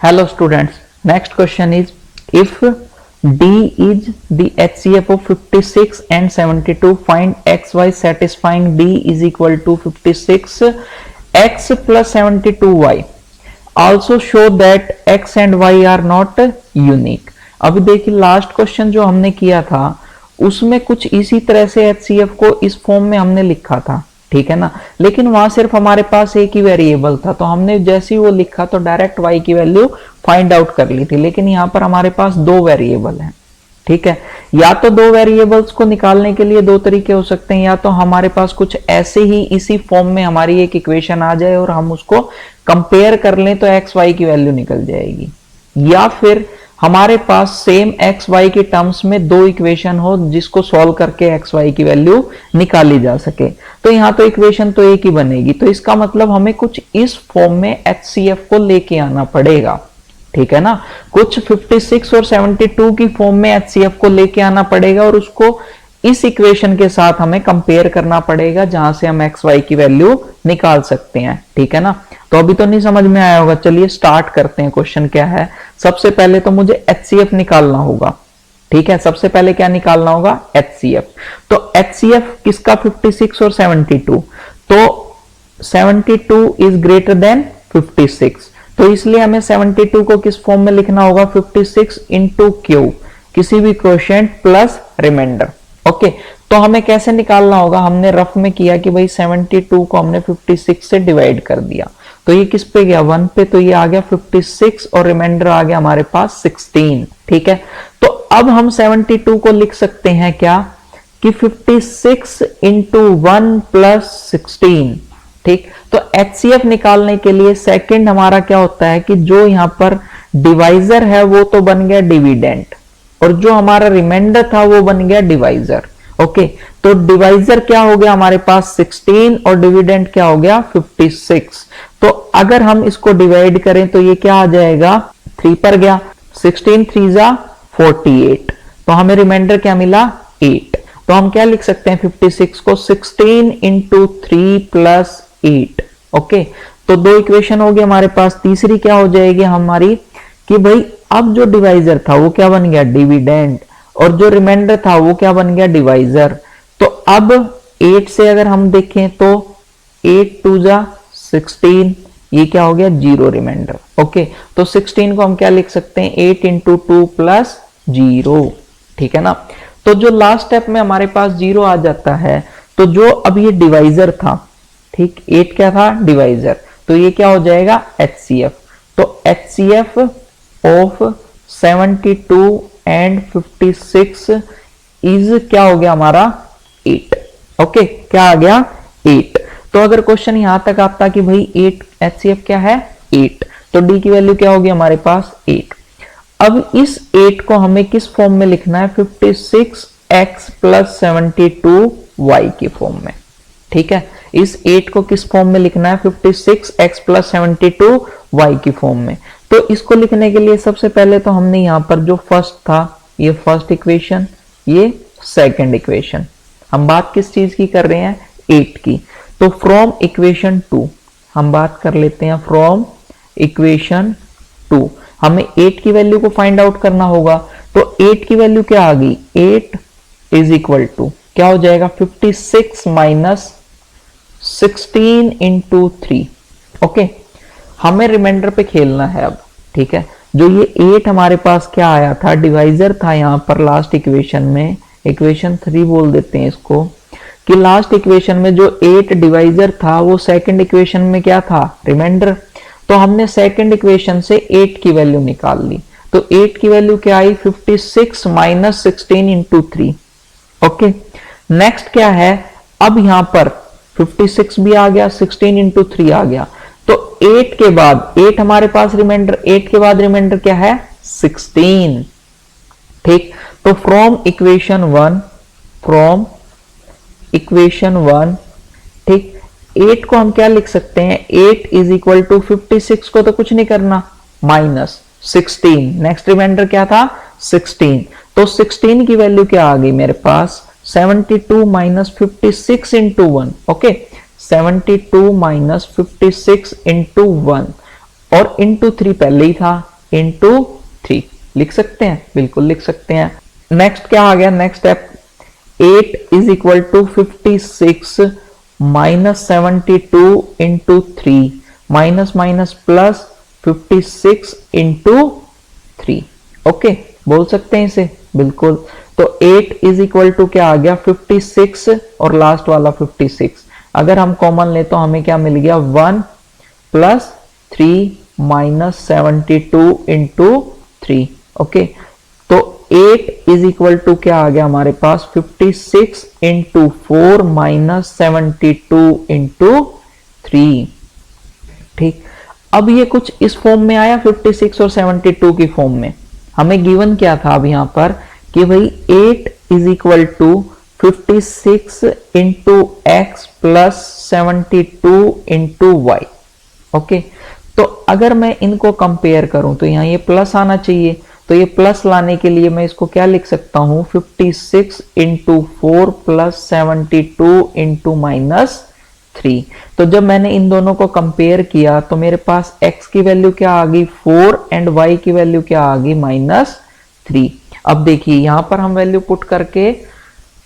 Hello students, next question is if D is the HCF of 56 and 72, find XY satisfying D is equal to 56 X plus 72 Y. Also show that X and Y are not unique. अभी देखिए last question जो हमने किया था उसमें कुछ इसी तरह से HCF को इस फॉर्म में हमने लिखा था, ठीक है ना, लेकिन वहां सिर्फ हमारे पास एक ही वेरिएबल था तो हमने जैसे ही वो लिखा तो डायरेक्ट y की वैल्यू फाइंड आउट कर ली थी। लेकिन यहाँ पर हमारे पास दो वेरिएबल हैं, ठीक है। या तो दो वेरिएबल्स को निकालने के लिए दो तरीके हो सकते हैं, या तो हमारे पास कुछ ऐसे ही इसी फॉर्म में हमारी एक इक्वेशन आ जाए और हम उसको कंपेयर कर लें तो एक्स वाई की वैल्यू निकल जाएगी, या फिर हमारे पास सेम एक्स वाई के टर्म्स में दो इक्वेशन हो जिसको सॉल्व करके एक्स वाई की वैल्यू निकाली जा सके। तो यहाँ तो इक्वेशन तो एक ही बनेगी, तो इसका मतलब हमें कुछ इस फॉर्म में एचसीएफ को लेके आना पड़ेगा, ठीक है ना। कुछ 56 और 72 की फॉर्म में एचसीएफ को लेके आना पड़ेगा और उसको इस इक्वेशन के साथ हमें कंपेयर करना पड़ेगा जहां से हम एक्स वाई की वैल्यू निकाल सकते हैं, ठीक है ना। तो अभी तो नहीं समझ में आया होगा, चलिए स्टार्ट करते हैं। क्वेश्चन क्या है, सबसे पहले तो मुझे एचसीएफ निकालना होगा, ठीक है। सबसे पहले क्या निकालना होगा, एचसीएफ। तो एचसीएफ किसका, 56 और 72। तो 72 इज ग्रेटर देन 56, तो इसलिए हमें 72 को किस फॉर्म में लिखना होगा, 56 इंटू क्यू, किसी भी क्वोशिएंट प्लस रिमाइंडर। ओके, तो हमें कैसे निकालना होगा, हमने रफ में किया कि भाई 72 को हमने 56 से डिवाइड कर दिया, तो ये किस पे गया, 1 पे, तो ये आ गया 56 और रिमाइंडर आ गया हमारे पास 16, ठीक है। तो अब हम 72 को लिख सकते हैं क्या कि 56 इंटू 1 प्लस 16, ठीक। तो एचसीएफ निकालने के लिए सेकंड हमारा क्या होता है कि जो यहां पर डिवाइजर है वो तो बन गया डिविडेंड और जो हमारा रिमाइंडर था वो बन गया डिवाइजर। ओके, तो डिवाइजर क्या हो गया हमारे पास 16 और डिविडेंड क्या हो गया 56। तो अगर हम इसको डिवाइड करें तो ये क्या आ जाएगा, 3 पर गया, 16 3 जा 48, तो हमें रिमाइंडर क्या मिला 8। तो हम क्या लिख सकते हैं 56 को 16 इंटू 3 प्लस 8। ओके, तो दो इक्वेशन हो गई हमारे पास। तीसरी क्या हो जाएगी हमारी कि भाई अब जो डिवाइजर था वो क्या बन गया डिविडेंड और जो रिमाइंडर था वो क्या बन गया डिवाइजर। तो अब 8 से अगर हम देखें तो 8 2 जा 16, ये क्या हो गया 0 रिमाइंडर। ओके, तो 16 को हम क्या लिख सकते हैं 8 इंटू 2 प्लस 0, ठीक है ना। तो जो लास्ट स्टेप में हमारे पास 0 आ जाता है, तो जो अब ये डिवाइजर था, ठीक, 8 क्या था डिवाइजर, तो ये क्या हो जाएगा एचसीएफ। तो एचसीएफ ऑफ 72 एंड 56 इज क्या हो गया हमारा 8। ओके, क्या आ गया 8। तो अगर क्वेश्चन यहां तक आता कि भाई 8 एचसीएफ क्या है 8, तो डी की वैल्यू क्या होगी हमारे पास 8। अब इस 8 को हमें किस फॉर्म में लिखना है, 56x प्लस 72y की फॉर्म में, ठीक है। इस 8 को किस फॉर्म में लिखना है, 56x प्लस 72y की फॉर्म में। तो इसको लिखने के लिए सबसे पहले तो हमने यहां पर जो फर्स्ट था, ये फर्स्ट इक्वेशन, ये सेकंड इक्वेशन, हम बात किस चीज की कर रहे हैं 8 की। तो फ्रॉम इक्वेशन 2 हम बात कर लेते हैं, फ्रॉम इक्वेशन 2 हमें 8 की वैल्यू को फाइंड आउट करना होगा। तो 8 की वैल्यू क्या आ गई, 8 इज इक्वल टू क्या हो जाएगा 56 माइनस 16 इंटू 3। ओके, हमें रिमाइंडर पे खेलना है अब, ठीक है। जो ये 8 हमारे पास क्या आया था, डिवाइजर था यहां पर लास्ट इक्वेशन में, इक्वेशन 3 बोल देते हैं इसको, कि लास्ट इक्वेशन में जो 8 डिवाइजर था वो सेकंड इक्वेशन में क्या था रिमाइंडर। तो हमने सेकंड इक्वेशन से 8 की वैल्यू निकाल ली, तो 8 की वैल्यू क्या आई 56 माइनस 16 इंटू 3। ओके, नेक्स्ट क्या है, अब यहां पर 56 भी आ गया, 16 इंटू 3 आ गया, तो 8 के बाद 8 हमारे पास रिमाइंडर, 8 के बाद रिमाइंडर क्या है 16, ठीक। तो फ्रॉम इक्वेशन 1, फ्रॉम इक्वेशन 1, ठीक, 8 को हम क्या लिख सकते हैं, 8 इज इक्वल टू 56 को तो कुछ नहीं करना, माइनस 16, नेक्स्ट रिमाइंडर क्या था 16, तो 16 की वैल्यू क्या आ गई मेरे पास 72 minus 56 into 1। Okay, 72 minus 56 into 1 और इंटू 3 पहले ही था, इंटू 3 लिख सकते हैं, बिल्कुल लिख सकते हैं। नेक्स्ट क्या आ गया, next step 8 is equal to 56 minus 72 into 3 minus minus plus 56 into 3। Okay, बोल सकते हैं इसे, बिल्कुल। तो 8 इज इक्वल टू क्या आ गया 56 और लास्ट वाला 56, अगर हम कॉमन ले तो हमें क्या मिल गया 1 प्लस 3 माइनस 72 इंटू 3। ओके, तो 8 इज इक्वल टू क्या आ गया हमारे पास 56 इंटू 4 माइनस 72 इंटू 3। ठीक, अब ये कुछ इस फॉर्म में आया 56 और 72 की फॉर्म में। हमें गिवन क्या था अब यहां पर कि भाई 8 is equal to 56 into x plus 72 into y. Okay, तो अगर मैं इनको कंपेयर करूं तो यहां ये प्लस आना चाहिए, तो ये प्लस लाने के लिए मैं इसको क्या लिख सकता हूं 56 इंटू 4 प्लस 72 इंटू माइनस 3। तो जब मैंने इन दोनों को कंपेयर किया तो मेरे पास x की वैल्यू क्या आ गई 4 एंड y की वैल्यू क्या आ गई -3। अब देखिए यहां पर हम वैल्यू पुट करके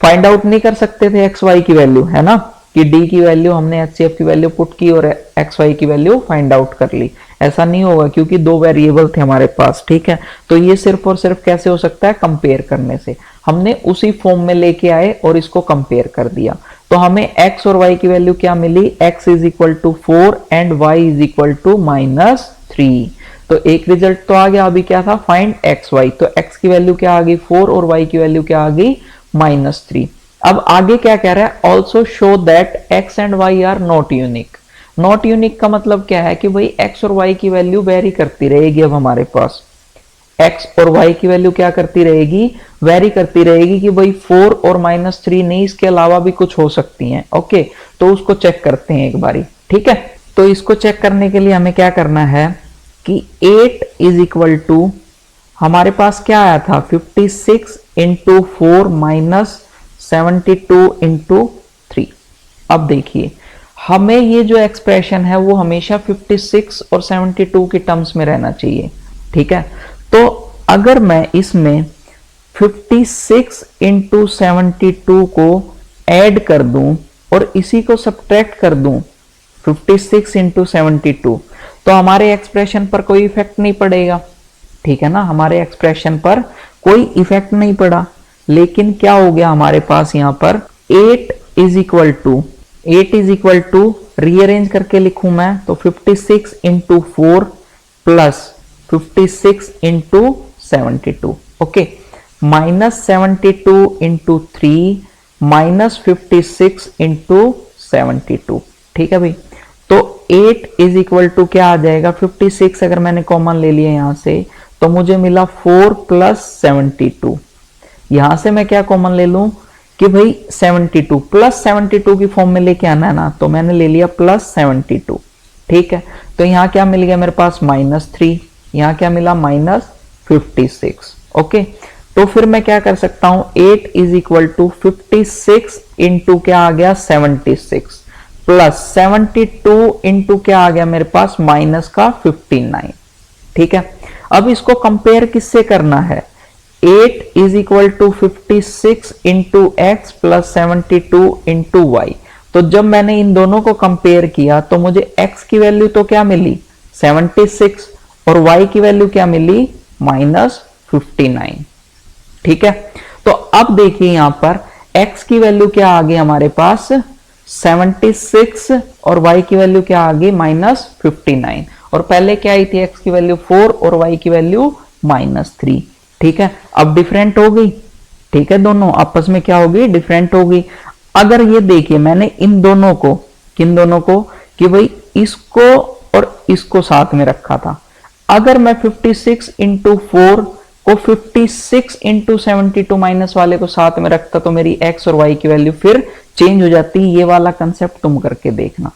फाइंड आउट नहीं कर सकते थे एक्स वाई की वैल्यू, है ना, कि डी की वैल्यू हमने एचसीएफ की वैल्यू पुट की और एक्स वाई की वैल्यू फाइंड आउट कर ली। ऐसा नहीं होगा क्योंकि दो वेरिएबल थे हमारे पास। ठीक है, तो ये सिर्फ और सिर्फ कैसे हो सकता है, कंपेयर करने से। हमने उसी फॉर्म में लेके आए और इसको कंपेयर कर दिया, तो हमें x और y की वैल्यू क्या मिली, x is equal to 4 and y is equal to -3। तो एक रिजल्ट तो आ गया। अभी क्या था, फाइंड एक्स वाई, तो x की वैल्यू क्या आ गई 4 और y की वैल्यू क्या आ गई -3। अब आगे क्या कह रहा है, also show that x and y are not unique. Not unique का मतलब क्या है कि भाई x और y की वैल्यू वेरी करती रहेगी। अब हमारे पास x और y की वैल्यू क्या करती रहेगी, वेरी करती रहेगी कि भाई 4 और -3 नहीं, इसके अलावा भी कुछ हो सकती हैं। ओके, तो उसको चेक करते हैं एक बारी। ठीक है, तो इसको चेक करने के लिए हमें क्या करना है कि 8 इज इक्वल टू हमारे पास क्या आया था 56 इंटू 4 माइनस 72 इंटू 3। अब देखिए हमें ये जो एक्सप्रेशन है वो हमेशा 56 और 72 के टर्म्स में रहना चाहिए। ठीक है, तो अगर मैं इसमें 56 इंटू 72 को ऐड कर दूं और इसी को सब्ट्रैक्ट कर दूं 56 इंटू 72, तो हमारे एक्सप्रेशन पर कोई इफेक्ट नहीं पड़ेगा। ठीक है ना, हमारे एक्सप्रेशन पर कोई इफेक्ट नहीं पड़ा। लेकिन क्या हो गया हमारे पास यहां पर 8 इज इक्वल टू रीअरेंज करके लिखूं मैं तो 56 into 4 plus 56 into 72। Okay, -72 into 3 minus 56 into 72। ठीक है भाई, तो 8 इज इक्वल टू क्या आ जाएगा 56 अगर मैंने कॉमन ले लिया यहां से तो मुझे मिला 4 प्लस 72। यहां से मैं क्या कॉमन ले लूं कि भाई 72 प्लस 72 की फॉर्म में लेके आना है ना, तो मैंने ले लिया प्लस 72। ठीक है, तो यहां क्या मिल गया मेरे पास -3, यहां क्या मिला -56। ओके, तो फिर मैं क्या कर सकता हूं 8 इज इक्वल टू 56 इंटू क्या आ गया 76 प्लस 72 इंटू क्या आ गया मेरे पास माइनस का 59। ठीक है, अब इसको कंपेयर किससे करना है, 8 is equal to 56 into x plus 72 into y. तो जब मैंने इन दोनों को कंपेयर किया तो मुझे x की वैल्यू तो क्या मिली 76 और y की वैल्यू क्या मिली -59। ठीक है, तो अब देखिए यहां पर x की वैल्यू क्या आ गई हमारे पास 76 और y की वैल्यू क्या आ गई -59, और पहले क्या आई थी x की वैल्यू 4 और y की वैल्यू -3। ठीक है, अब डिफरेंट हो गई। ठीक है, दोनों आपस में क्या हो गई, डिफरेंट हो गई। अगर ये देखिए मैंने इन दोनों को, किन दोनों को, कि भाई इसको और इसको साथ में रखा था। अगर मैं 56 इंटू 4 को 56 इंटू 72 माइनस वाले को साथ में रखता तो मेरी x और y की वैल्यू फिर चेंज हो जाती। ये वाला कंसेप्ट तुम करके देखना।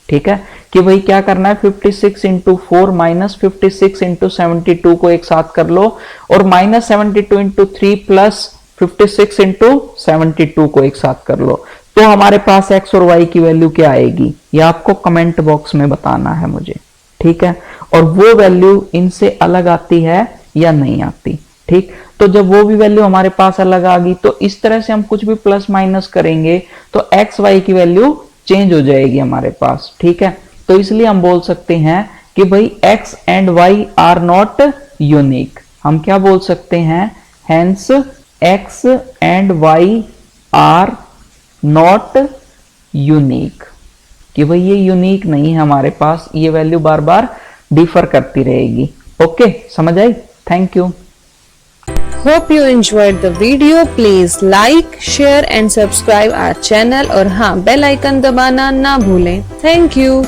ठीक है, कि भाई क्या करना है 56 इंटू 4 माइनस 56 इंटू 72 को एक साथ कर लो और -72 इंटू 3 प्लस 56 इंटू 72 को एक साथ कर लो, तो हमारे पास x और y की वैल्यू क्या आएगी, ये आपको कमेंट बॉक्स में बताना है मुझे। ठीक है, और वो वैल्यू इनसे अलग आती है या नहीं आती। ठीक, तो जब वो भी वैल्यू हमारे पास अलग आ गई तो इस तरह से हम कुछ भी प्लस माइनस करेंगे तो एक्स वाई की वैल्यू चेंज हो जाएगी हमारे पास। ठीक है, तो इसलिए हम बोल सकते हैं कि भाई x and y are not unique. हम क्या बोल सकते हैं, hence x and y are not unique, कि भाई ये यूनिक नहीं है हमारे पास, ये वैल्यू बार बार डिफर करती रहेगी। ओके, समझ आई? Thank you. Hope you enjoyed the video. Please like, share and subscribe our channel और हाँ बेल आइकन दबाना ना भूलें। Thank you.